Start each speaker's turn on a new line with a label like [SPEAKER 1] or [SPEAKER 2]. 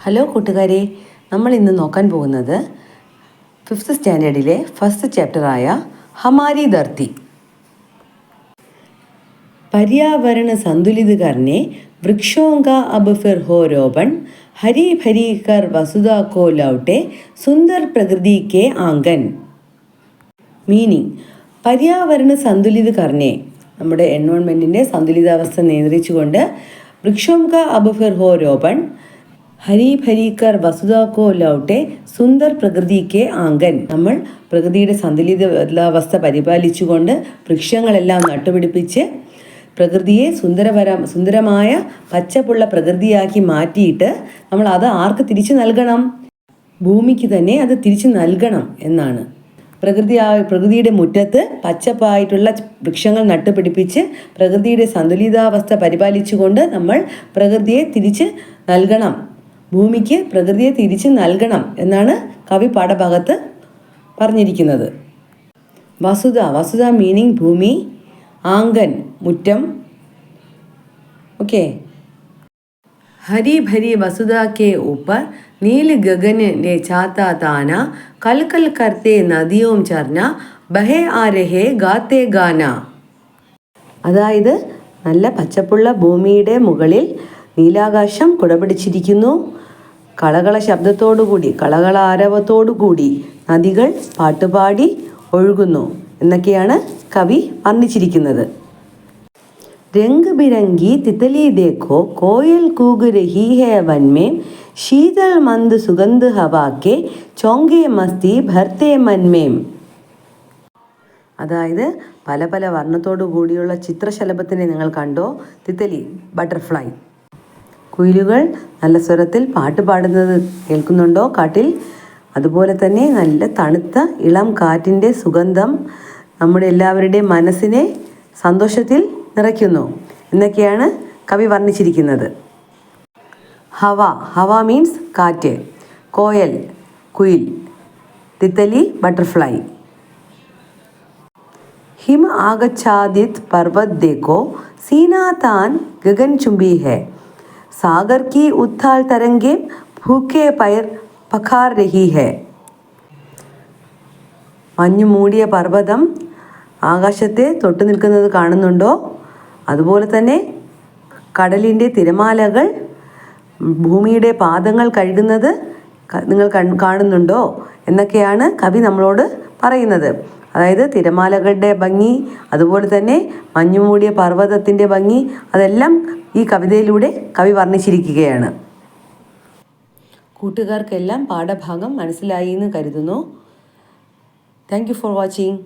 [SPEAKER 1] Hello കൂട്ടുകാരെ, നമ്മൾ ഇന്ന് നോക്കാൻ പോകുന്നത് 5th സ്റ്റാൻഡേർഡിലെ ഫസ്റ്റ് ചാപ്റ്ററായ ഹമാരി ധർത്തി. पर्यावरण संतुलित करने वृक्षों का अब फिर हो रोपण, हरी भरी कर वसुधा को लौटे सुंदर प्रकृति के आंगन. മീനിങ്: പര്യാവരണ സന്തുലിത കർണെ, നമ്മുടെ എൻവയോൺമെൻറ്റിൻ്റെ സന്തുലിതാവസ്ഥ നിയന്ത്രിച്ചുകൊണ്ട് വൃക്ഷോം കാ അബ് ഫിർ ഹോ രോപൺ, ഹരി ഭരി കർ വസുധാ കോ ലൗട്ടെ സുന്ദർ പ്രകൃതി കെ ആംഗൻ. നമ്മൾ പ്രകൃതിയുടെ സന്തുലിതാവസ്ഥ പരിപാലിച്ചുകൊണ്ട് വൃക്ഷങ്ങളെല്ലാം നട്ടുപിടിപ്പിച്ച് പ്രകൃതിയെ സുന്ദരമായ പച്ചപ്പുള്ള പ്രകൃതിയാക്കി മാറ്റിയിട്ട് നമ്മൾ അത് ആർക്ക് തിരിച്ചു നൽകണം? ഭൂമിക്ക് തന്നെ അത് തിരിച്ചു നൽകണം എന്നാണ്. പ്രകൃതിയുടെ മുറ്റത്ത് പച്ചപ്പായിട്ടുള്ള വൃക്ഷങ്ങൾ നട്ടുപിടിപ്പിച്ച് പ്രകൃതിയുടെ സന്തുലിതാവസ്ഥ പരിപാലിച്ചുകൊണ്ട് നമ്മൾ പ്രകൃതിയെ തിരിച്ച് നൽകണം, ഭൂമിക്ക് പ്രകൃതിയെ തിരിച്ച് നൽകണം എന്നാണ് കവി പാഠഭാഗത്ത് പറഞ്ഞിരിക്കുന്നത്. വസുധ മീനിങ് ഭൂമി, ആംഗൻ മുറ്റം. ഓക്കെ. हरी भरी वसुधा के ऊपर नील गगन ने छाता ताना, कल कल करते नदियों झरना, बहे आ रहे गाते गाना. അതായത് നല്ല പച്ചപ്പുള്ള ഭൂമിയുടെ മുകളിൽ നീലാകാശം കുടപിടിച്ചിരിക്കുന്നു. കളകള ശബ്ദത്തോടുകൂടി, കളകള ആരവത്തോടുകൂടി നദികൾ പാട്ടുപാടി ഒഴുകുന്നു എന്നൊക്കെയാണ് കവി വർണ്ണിച്ചിരിക്കുന്നത്. रंग बिरंगी तितली देखो, कोयल कूग रही है वन में, शीतल मंद सुगंध हवा के चौंगे मस्ती भरते मन में. അതായത് പല പല വർണ്ണത്തോടു കൂടിയുള്ള ചിത്രശലഭത്തിനെ നിങ്ങൾ കണ്ടോ? തിത്തലി, ബട്ടർഫ്ലൈ. കുയിലുകൾ നല്ല സ്വരത്തിൽ പാട്ട് പാടുന്നത് കേൾക്കുന്നുണ്ടോ കാട്ടിൽ? അതുപോലെ തന്നെ നല്ല തണുത്ത ഇളം കാറ്റിൻ്റെ സുഗന്ധം നമ്മുടെ എല്ലാവരുടെയും മനസ്സിനെ സന്തോഷത്തിൽ നിറയ്ക്കുന്നു എന്നൊക്കെയാണ് കവി വർണ്ണിച്ചിരിക്കുന്നത്. ഹവ മീൻസ് കാറ്റ്, കോയൽ കുയിൽ, തിത്തലി ബട്ടർഫ്ലൈ. ഹിം ആഗച്ഛാദിത് പർവത് ദേഖോ, സീനാ താൻ ഗഗൻ ചുംബി ഹൈ, സാഗർ കി ഉത്ഥാൽ തരംഗെ ഭൂക്കെ പൈർ പഖാർ രഹി ഹൈ. മഞ്ഞു മൂടിയ പർവ്വതം ആകാശത്തെ തൊട്ടു നിൽക്കുന്നത് കാണുന്നുണ്ടോ? അതുപോലെ തന്നെ കടലിൻ്റെ തിരമാലകൾ ഭൂമിയുടെ പാദങ്ങൾ കഴുകുന്നത് നിങ്ങൾ കാണുന്നുണ്ടോ എന്നൊക്കെയാണ് കവി നമ്മളോട് പറയുന്നത്. അതായത് തിരമാലകളുടെ ഭംഗി, അതുപോലെ തന്നെ മഞ്ഞുമൂടിയ പർവ്വതത്തിൻ്റെ ഭംഗി, അതെല്ലാം ഈ കവിതയിലൂടെ കവി വർണ്ണിച്ചിരിക്കുകയാണ്. കൂട്ടുകാർക്കെല്ലാം പാഠഭാഗം മനസ്സിലായി എന്ന് കരുതുന്നു. Thank you for watching.